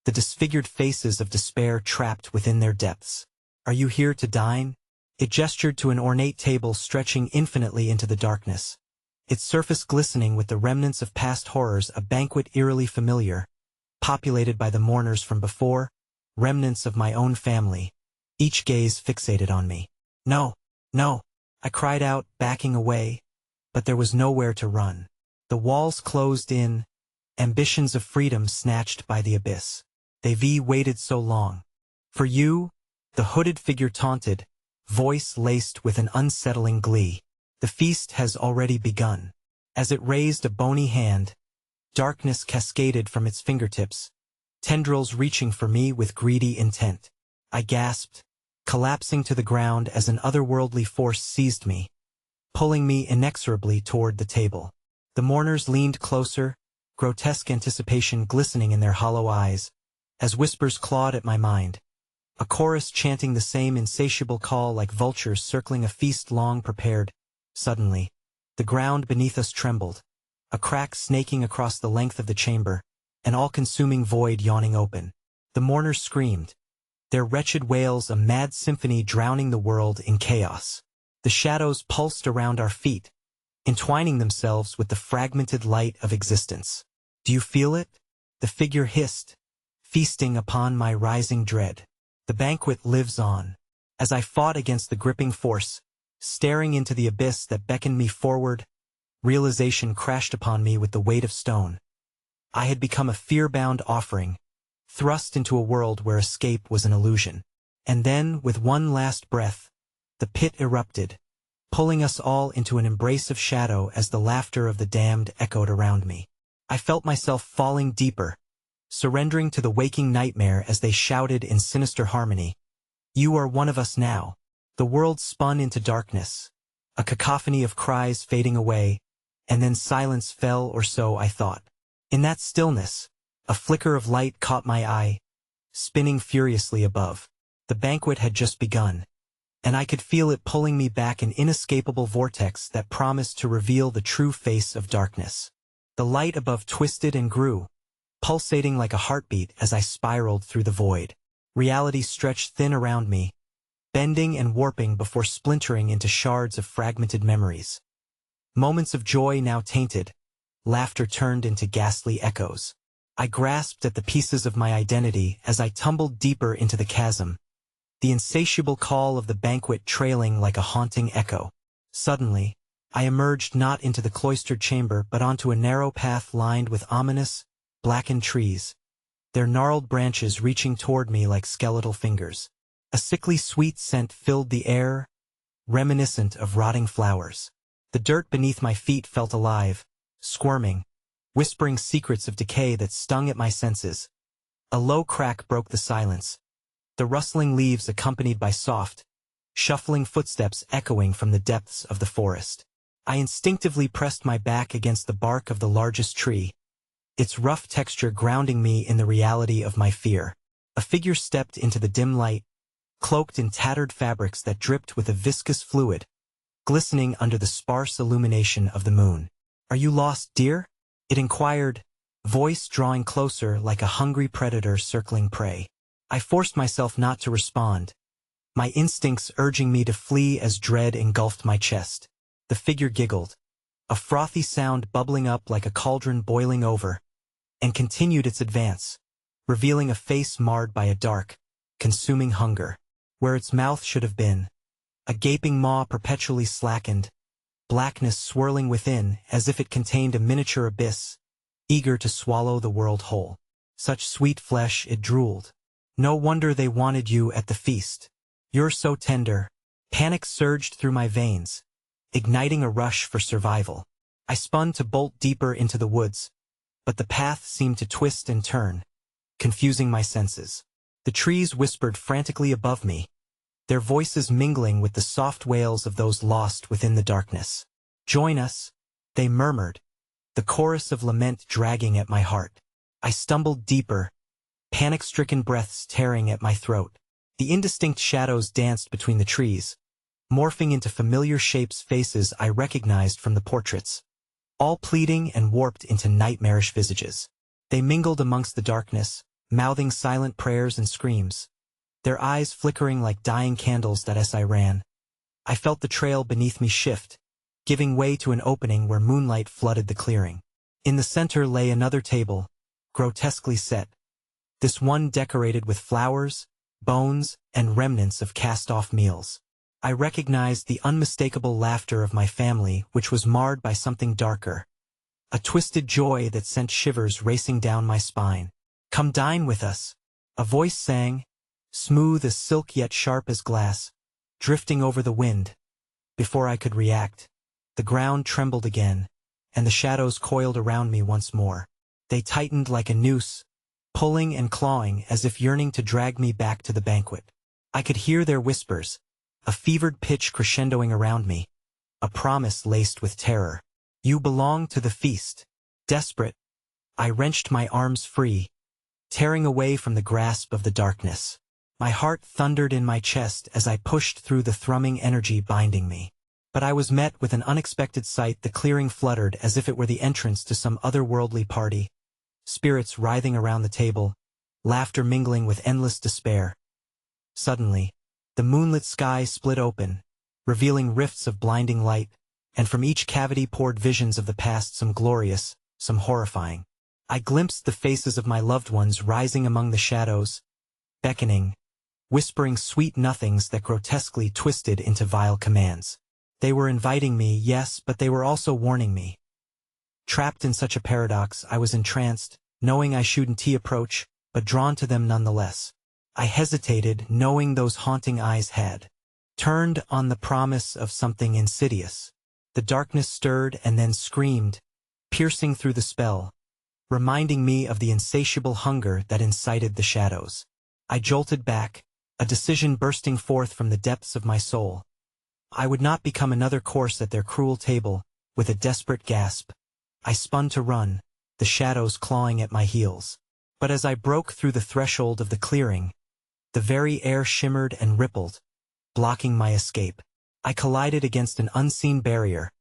A: the disfigured faces of despair trapped within their depths. "Are you here to dine?" It gestured to an ornate table stretching infinitely into the darkness, its surface glistening with the remnants of past horrors, a banquet eerily familiar, populated by the mourners from before, remnants of my own family, each gaze fixated on me. "No, no," I cried out, backing away, but there was nowhere to run. The walls closed in, ambitions of freedom snatched by the abyss. "They've waited so long. For you," the hooded figure taunted, voice laced with an unsettling glee. "The feast has already begun." As it raised a bony hand, darkness cascaded from its fingertips, tendrils reaching for me with greedy intent. I gasped, collapsing to the ground as an otherworldly force seized me, pulling me inexorably toward the table. The mourners leaned closer, grotesque anticipation glistening in their hollow eyes, as whispers clawed at my mind, a chorus chanting the same insatiable call like vultures circling a feast long prepared. Suddenly, the ground beneath us trembled, a crack snaking across the length of the chamber, an all-consuming void yawning open. The mourners screamed, their wretched wails a mad symphony drowning the world in chaos. The shadows pulsed around our feet, entwining themselves with the fragmented light of existence. "Do you feel it?" the figure hissed, feasting upon my rising dread. "The banquet lives on." As I fought against the gripping force, staring into the abyss that beckoned me forward, realization crashed upon me with the weight of stone. I had become a fear-bound offering, thrust into a world where escape was an illusion. And then, with one last breath, the pit erupted, pulling us all into an embrace of shadow as the laughter of the damned echoed around me. I felt myself falling deeper, surrendering to the waking nightmare as they shouted in sinister harmony, "You are one of us now." The world spun into darkness, a cacophony of cries fading away, and then silence fell, or so I thought. In that stillness, a flicker of light caught my eye, spinning furiously above. The banquet had just begun, and I could feel it pulling me back, an inescapable vortex that promised to reveal the true face of darkness. The light above twisted and grew, pulsating like a heartbeat as I spiraled through the void. Reality stretched thin around me, bending and warping before splintering into shards of fragmented memories. Moments of joy now tainted, laughter turned into ghastly echoes. I grasped at the pieces of my identity as I tumbled deeper into the chasm, the insatiable call of the banquet trailing like a haunting echo. Suddenly, I emerged not into the cloistered chamber but onto a narrow path lined with ominous, blackened trees, their gnarled branches reaching toward me like skeletal fingers. A sickly sweet scent filled the air, reminiscent of rotting flowers. The dirt beneath my feet felt alive, squirming, whispering secrets of decay that stung at my senses. A low crack broke the silence, the rustling leaves accompanied by soft, shuffling footsteps echoing from the depths of the forest. I instinctively pressed my back against the bark of the largest tree, its rough texture grounding me in the reality of my fear. A figure stepped into the dim light, cloaked in tattered fabrics that dripped with a viscous fluid, glistening under the sparse illumination of the moon. "Are you lost, dear?" it inquired, voice drawing closer like a hungry predator circling prey. I forced myself not to respond, my instincts urging me to flee as dread engulfed my chest. The figure giggled, a frothy sound bubbling up like a cauldron boiling over, and continued its advance, revealing a face marred by a dark, consuming hunger. Where its mouth should have been, a gaping maw perpetually slackened, blackness swirling within as if it contained a miniature abyss, eager to swallow the world whole. Such sweet flesh, it drooled. "No wonder they wanted you at the feast. You're so tender." Panic surged through my veins, igniting a rush for survival. I spun to bolt deeper into the woods, but the path seemed to twist and turn, confusing my senses. The trees whispered frantically above me, their voices mingling with the soft wails of those lost within the darkness. "Join us," they murmured, the chorus of lament dragging at my heart. I stumbled deeper, panic-stricken breaths tearing at my throat. The indistinct shadows danced between the trees, morphing into familiar shapes, faces I recognized from the portraits, all pleading and warped into nightmarish visages. They mingled amongst the darkness, mouthing silent prayers and screams, their eyes flickering like dying candles that as I ran. I felt the trail beneath me shift, giving way to an opening where moonlight flooded the clearing. In the center lay another table, grotesquely set, this one decorated with flowers, bones, and remnants of cast-off meals. I recognized the unmistakable laughter of my family, which was marred by something darker. A twisted joy that sent shivers racing down my spine. "Come dine with us," a voice sang, smooth as silk yet sharp as glass, drifting over the wind. Before I could react, the ground trembled again, and the shadows coiled around me once more. They tightened like a noose, pulling and clawing as if yearning to drag me back to the banquet. I could hear their whispers, a fevered pitch crescendoing around me, a promise laced with terror. "You belong to the feast." Desperate, I wrenched my arms free, tearing away from the grasp of the darkness. My heart thundered in my chest as I pushed through the thrumming energy binding me. But I was met with an unexpected sight. The clearing fluttered as if it were the entrance to some otherworldly party, spirits writhing around the table, laughter mingling with endless despair. Suddenly, the moonlit sky split open, revealing rifts of blinding light, and from each cavity poured visions of the past, some glorious, some horrifying. I glimpsed the faces of my loved ones rising among the shadows, beckoning, whispering sweet nothings that grotesquely twisted into vile commands. They were inviting me, yes, but they were also warning me. Trapped in such a paradox, I was entranced, knowing I shouldn't approach, but drawn to them nonetheless. I hesitated, knowing those haunting eyes had turned on the promise of something insidious. The darkness stirred and then screamed, piercing through the spell, reminding me of the insatiable hunger that incited the shadows. I jolted back, a decision bursting forth from the depths of my soul. I would not become another course at their cruel table. With a desperate gasp, I spun to run, the shadows clawing at my heels. But as I broke through the threshold of the clearing, the very air shimmered and rippled, blocking my escape. I collided against an unseen barrier,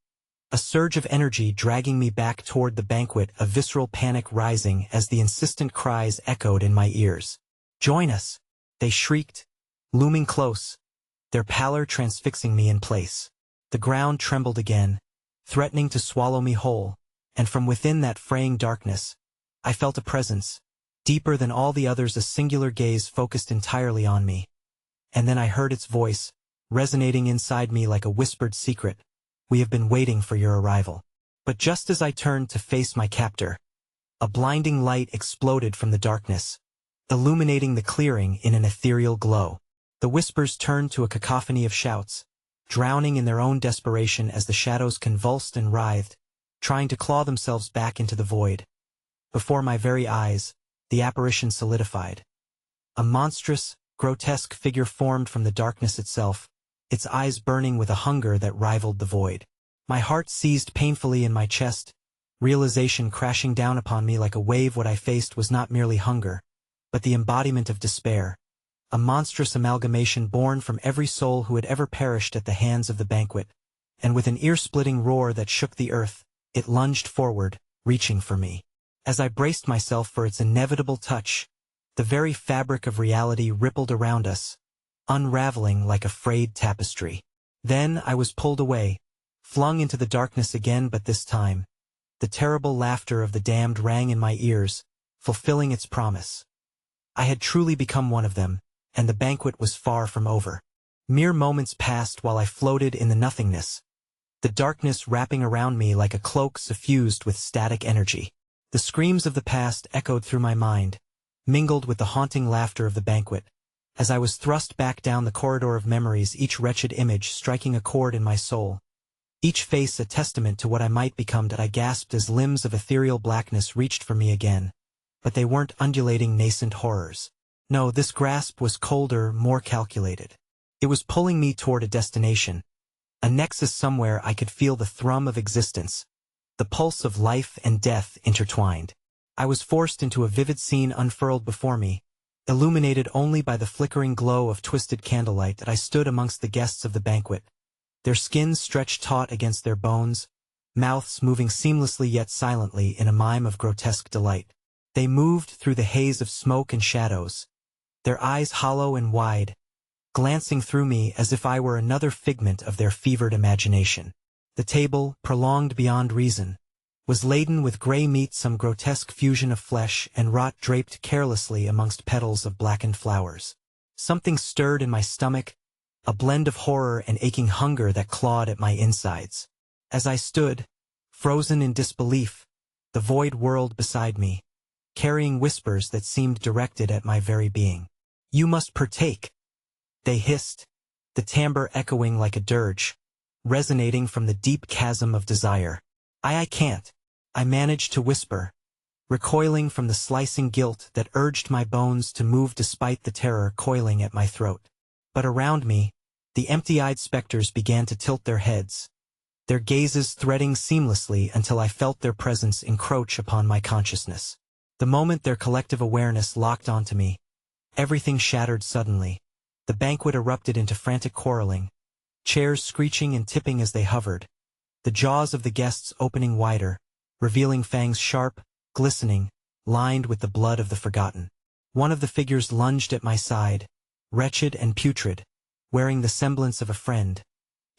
A: a surge of energy dragging me back toward the banquet, a visceral panic rising as the insistent cries echoed in my ears. "Join us!" they shrieked, looming close, their pallor transfixing me in place. The ground trembled again, threatening to swallow me whole, and from within that fraying darkness, I felt a presence, deeper than all the others, a singular gaze focused entirely on me. And then I heard its voice, resonating inside me like a whispered secret. "We have been waiting for your arrival." But just as I turned to face my captor, a blinding light exploded from the darkness, illuminating the clearing in an ethereal glow. The whispers turned to a cacophony of shouts, drowning in their own desperation as the shadows convulsed and writhed, trying to claw themselves back into the void. Before my very eyes, the apparition solidified. A monstrous, grotesque figure formed from the darkness itself, its eyes burning with a hunger that rivaled the void. My heart seized painfully in my chest, realization crashing down upon me like a wave. What I faced was not merely hunger, but the embodiment of despair, a monstrous amalgamation born from every soul who had ever perished at the hands of the banquet. And with an ear-splitting roar that shook the earth, it lunged forward, reaching for me. As I braced myself for its inevitable touch, the very fabric of reality rippled around us, unraveling like a frayed tapestry. Then I was pulled away, flung into the darkness again, but this time, the terrible laughter of the damned rang in my ears, fulfilling its promise. I had truly become one of them, and the banquet was far from over. Mere moments passed while I floated in the nothingness, the darkness wrapping around me like a cloak suffused with static energy. The screams of the past echoed through my mind, mingled with the haunting laughter of the banquet. As I was thrust back down the corridor of memories, each wretched image striking a chord in my soul, each face a testament to what I might become, that I gasped as limbs of ethereal blackness reached for me again. But they weren't undulating nascent horrors. No, this grasp was colder, more calculated. It was pulling me toward a destination, a nexus somewhere I could feel the thrum of existence, the pulse of life and death intertwined. I was forced into a vivid scene unfurled before me, illuminated only by the flickering glow of twisted candlelight. That I stood amongst the guests of the banquet, their skins stretched taut against their bones, mouths moving seamlessly yet silently in a mime of grotesque delight. They moved through the haze of smoke and shadows, their eyes hollow and wide, glancing through me as if I were another figment of their fevered imagination. The table, prolonged beyond reason, was laden with gray meat, some grotesque fusion of flesh and rot draped carelessly amongst petals of blackened flowers. Something stirred in my stomach, a blend of horror and aching hunger that clawed at my insides. As I stood, frozen in disbelief, the void whirled beside me, carrying whispers that seemed directed at my very being. "You must partake," they hissed, the timbre echoing like a dirge, resonating from the deep chasm of desire. I can't," I managed to whisper, recoiling from the slicing guilt that urged my bones to move despite the terror coiling at my throat. But around me, the empty-eyed specters began to tilt their heads, their gazes threading seamlessly until I felt their presence encroach upon my consciousness. The moment their collective awareness locked onto me, everything shattered suddenly. The banquet erupted into frantic quarreling, chairs screeching and tipping as they hovered, the jaws of the guests opening wider, revealing fangs sharp, glistening, lined with the blood of the forgotten. One of the figures lunged at my side, wretched and putrid, wearing the semblance of a friend,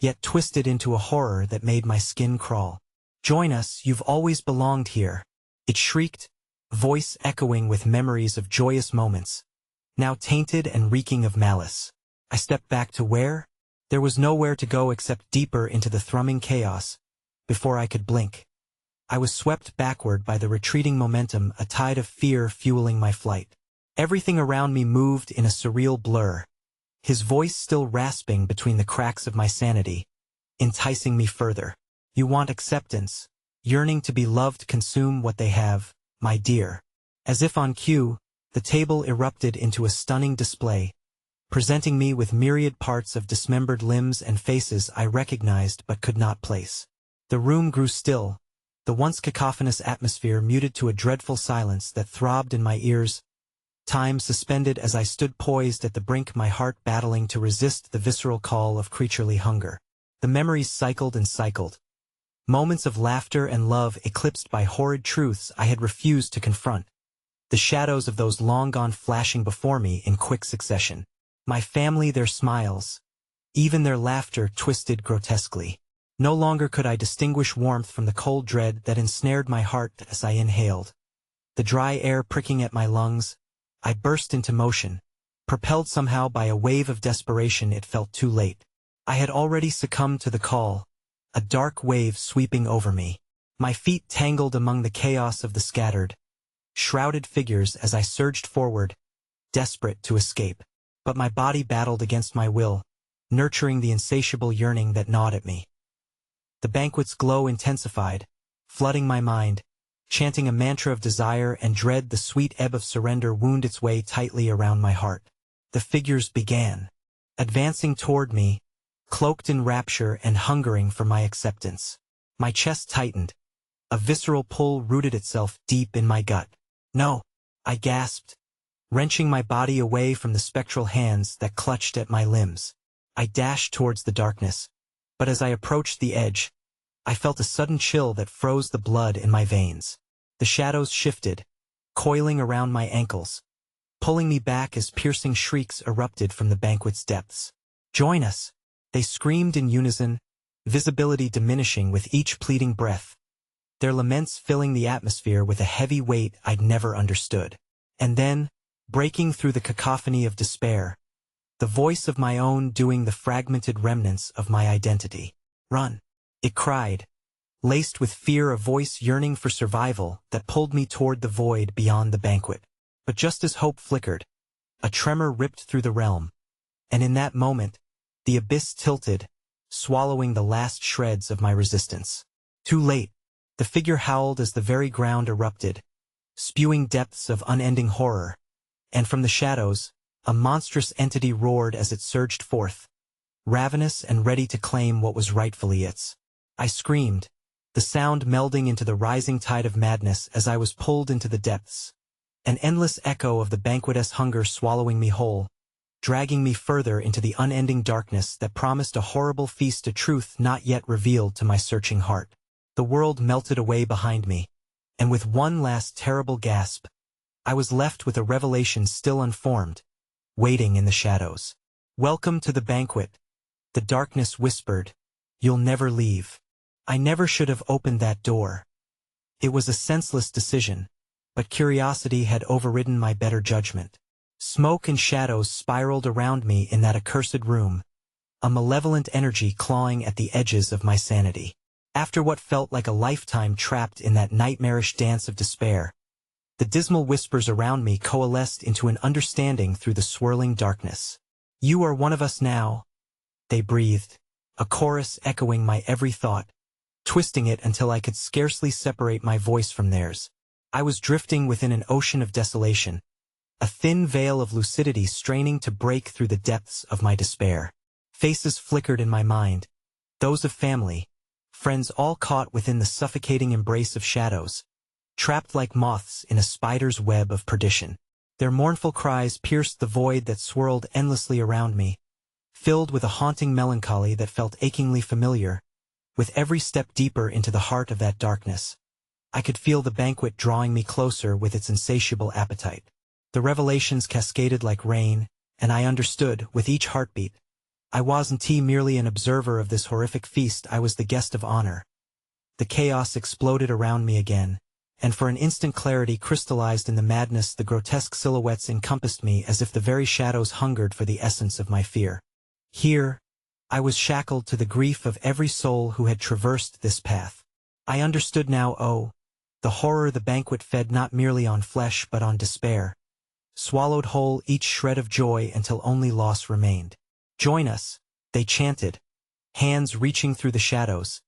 A: yet twisted into a horror that made my skin crawl. "Join us, you've always belonged here," it shrieked, voice echoing with memories of joyous moments, now tainted and reeking of malice. I stepped back to where? There was nowhere to go except deeper into the thrumming chaos. Before I could blink, I was swept backward by the retreating momentum, a tide of fear fueling my flight. Everything around me moved in a surreal blur, his voice still rasping between the cracks of my sanity, enticing me further. "You want acceptance, yearning to be loved, consume what they have, my dear." As if on cue, the table erupted into a stunning display, presenting me with myriad parts of dismembered limbs and faces I recognized but could not place. The room grew still, the once cacophonous atmosphere muted to a dreadful silence that throbbed in my ears, time suspended as I stood poised at the brink, my heart battling to resist the visceral call of creaturely hunger. The memories cycled and cycled, moments of laughter and love eclipsed by horrid truths I had refused to confront, the shadows of those long gone flashing before me in quick succession. My family, their smiles, even their laughter twisted grotesquely. No longer could I distinguish warmth from the cold dread that ensnared my heart as I inhaled. The dry air pricking at my lungs, I burst into motion, propelled somehow by a wave of desperation. It felt too late. I had already succumbed to the call, a dark wave sweeping over me. My feet tangled among the chaos of the scattered, shrouded figures as I surged forward, desperate to escape. But my body battled against my will, nurturing the insatiable yearning that gnawed at me. The banquet's glow intensified, flooding my mind, chanting a mantra of desire and dread. The sweet ebb of surrender wound its way tightly around my heart. The figures began, advancing toward me, cloaked in rapture and hungering for my acceptance. My chest tightened, a visceral pull rooted itself deep in my gut. "No," I gasped, wrenching my body away from the spectral hands that clutched at my limbs. I dashed towards the darkness, but as I approached the edge, I felt a sudden chill that froze the blood in my veins. The shadows shifted, coiling around my ankles, pulling me back as piercing shrieks erupted from the banquet's depths. "Join us," they screamed in unison, visibility diminishing with each pleading breath, their laments filling the atmosphere with a heavy weight I'd never understood. And then, breaking through the cacophony of despair, the voice of my own doing the fragmented remnants of my identity. "Run," it cried, laced with fear, a voice yearning for survival that pulled me toward the void beyond the banquet. But just as hope flickered, a tremor ripped through the realm, and in that moment, the abyss tilted, swallowing the last shreds of my resistance. Too late, the figure howled as the very ground erupted, spewing depths of unending horror. And from the shadows, a monstrous entity roared as it surged forth, ravenous and ready to claim what was rightfully its. I screamed, the sound melding into the rising tide of madness as I was pulled into the depths, an endless echo of the banquet's hunger swallowing me whole, dragging me further into the unending darkness that promised a horrible feast, a truth not yet revealed to my searching heart. The world melted away behind me, and with one last terrible gasp, I was left with a revelation still unformed, waiting in the shadows. "Welcome to the banquet," the darkness whispered. "You'll never leave." I never should have opened that door. It was a senseless decision, but curiosity had overridden my better judgment. Smoke and shadows spiraled around me in that accursed room, a malevolent energy clawing at the edges of my sanity. After what felt like a lifetime trapped in that nightmarish dance of despair, the dismal whispers around me coalesced into an understanding through the swirling darkness. "You are one of us now," they breathed, a chorus echoing my every thought, twisting it until I could scarcely separate my voice from theirs. I was drifting within an ocean of desolation, a thin veil of lucidity straining to break through the depths of my despair. Faces flickered in my mind, those of family, friends all caught within the suffocating embrace of shadows, trapped like moths in a spider's web of perdition. Their mournful cries pierced the void that swirled endlessly around me, filled with a haunting melancholy that felt achingly familiar. With every step deeper into the heart of that darkness, I could feel the banquet drawing me closer with its insatiable appetite. The revelations cascaded like rain, and I understood, with each heartbeat, I wasn't merely an observer of this horrific feast, I was the guest of honor. The chaos exploded around me again, and for an instant clarity crystallized in the madness. The grotesque silhouettes encompassed me as if the very shadows hungered for the essence of my fear. Here, I was shackled to the grief of every soul who had traversed this path. I understood now, the horror. The banquet fed not merely on flesh but on despair, swallowed whole each shred of joy until only loss remained. "Join us," they chanted, hands reaching through the shadows,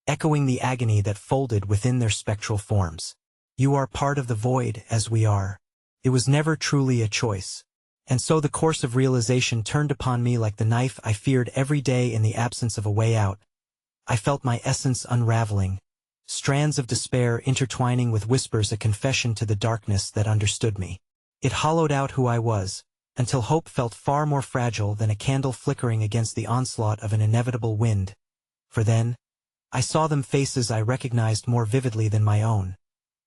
A: echoing the agony that folded within their spectral forms. "You are part of the void as we are." It was never truly a choice. And so the course of realization turned upon me like the knife I feared every day in the absence of a way out. I felt my essence unraveling, strands of despair intertwining with whispers, a confession to the darkness that understood me. It hollowed out who I was, until hope felt far more fragile than a candle flickering against the onslaught of an inevitable wind. For then, I saw them, faces I recognized more vividly than my own,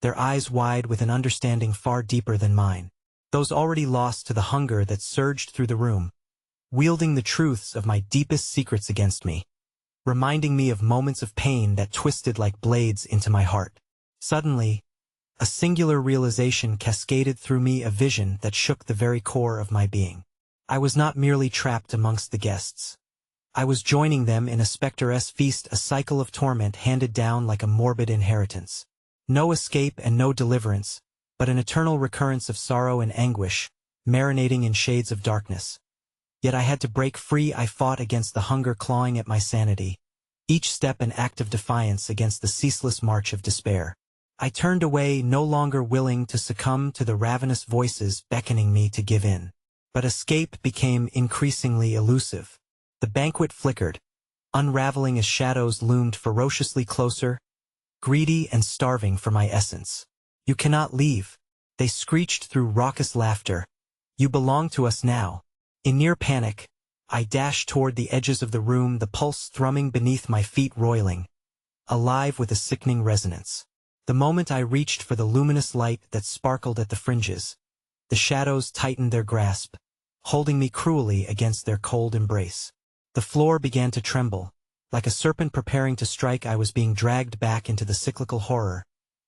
A: their eyes wide with an understanding far deeper than mine. Those already lost to the hunger that surged through the room, wielding the truths of my deepest secrets against me, reminding me of moments of pain that twisted like blades into my heart. Suddenly, a singular realization cascaded through me, a vision that shook the very core of my being. I was not merely trapped amongst the guests. I was joining them in a spectresque feast, a cycle of torment handed down like a morbid inheritance. No escape and no deliverance, but an eternal recurrence of sorrow and anguish, marinating in shades of darkness. Yet I had to break free. I fought against the hunger clawing at my sanity, each step an act of defiance against the ceaseless march of despair. I turned away, no longer willing to succumb to the ravenous voices beckoning me to give in. But escape became increasingly elusive. The banquet flickered, unraveling as shadows loomed ferociously closer, greedy and starving for my essence. "You cannot leave," they screeched through raucous laughter. "You belong to us now." In near panic, I dashed toward the edges of the room, the pulse thrumming beneath my feet, roiling, alive with a sickening resonance. The moment I reached for the luminous light that sparkled at the fringes, the shadows tightened their grasp, holding me cruelly against their cold embrace. The floor began to tremble, like a serpent preparing to strike. I was being dragged back into the cyclical horror.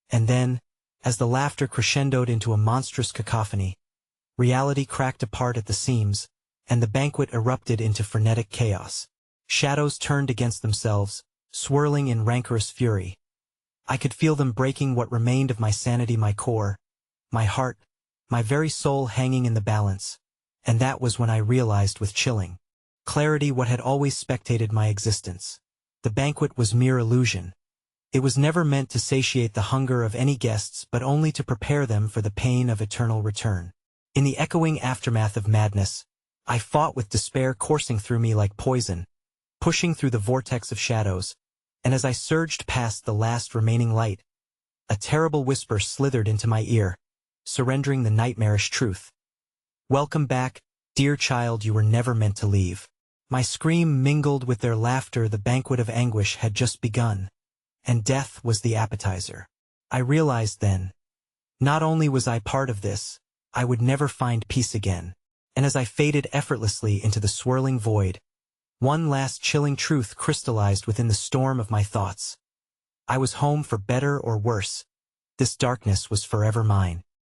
A: And then, as the laughter crescendoed into a monstrous cacophony, reality cracked apart at the seams, and the banquet erupted into frenetic chaos. Shadows turned against themselves, swirling in rancorous fury. I could feel them breaking what remained of my sanity, my core, my heart, my very soul hanging in the balance. And that was when I realized with chilling clarity what had always spectated my existence. The banquet was mere illusion. It was never meant to satiate the hunger of any guests, but only to prepare them for the pain of eternal return. In the echoing aftermath of madness, I fought with despair coursing through me like poison, pushing through the vortex of shadows, and as I surged past the last remaining light, a terrible whisper slithered into my ear, surrendering the nightmarish truth. "Welcome back, dear child, you were never meant to leave." My scream mingled with their laughter. The banquet of anguish had just begun, and death was the appetizer. I realized then, Not only was I part of this, I would never find peace again. And as I faded effortlessly into the swirling void, one last chilling truth crystallized within the storm of my thoughts. I was home for better or worse. This darkness was forever mine.